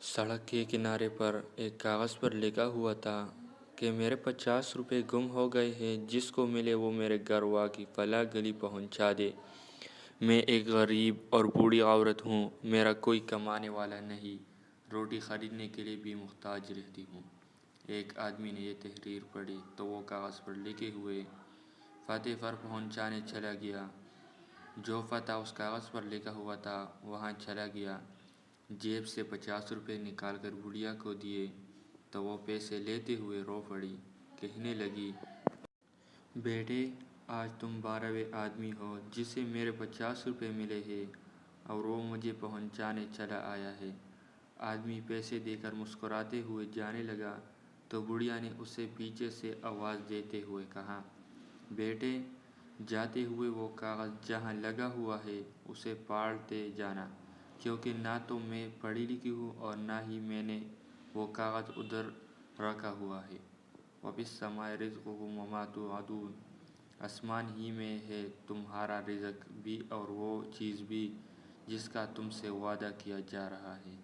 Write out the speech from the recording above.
سڑک کے کنارے پر ایک کاغذ پر لکھا ہوا تھا کہ میرے 50 روپے گم ہو گئے ہیں، جس کو ملے وہ میرے گھر وا کی فلاں گلی پہنچا دے۔ میں ایک غریب اور بوڑھی عورت ہوں، میرا کوئی کمانے والا نہیں، روٹی خریدنے کے لیے بھی محتاج رہتی ہوں۔ ایک آدمی نے یہ تحریر پڑھی تو وہ کاغذ پر لکھے ہوئے پتے پر پہنچانے چلا گیا۔ جو پتہ اس کاغذ پر لکھا ہوا تھا وہاں چلا گیا، جیب سے 50 روپے نکال کر بڑھیا کو دیے تو وہ پیسے لیتے ہوئے رو پڑی، کہنے لگی، بیٹے آج تم 12ویں آدمی ہو جسے میرے 50 روپے ملے ہیں اور وہ مجھے پہنچانے چلا آیا ہے۔ آدمی پیسے دے کر مسکراتے ہوئے جانے لگا تو بڑھیا نے اسے پیچھے سے آواز دیتے ہوئے کہا، بیٹے جاتے ہوئے وہ کاغذ جہاں لگا ہوا ہے اسے پالٹتے جانا، کیونکہ نہ تو میں پڑھی لکھی ہوں اور نہ ہی میں نے وہ کاغذ ادھر رکھا ہوا ہے۔ وَفِي السَّمَاءِ رِزْقُكُمْ وَمَا تُوعَدُونَ، آسمان ہی میں ہے تمہارا رزق بھی اور وہ چیز بھی جس کا تم سے وعدہ کیا جا رہا ہے۔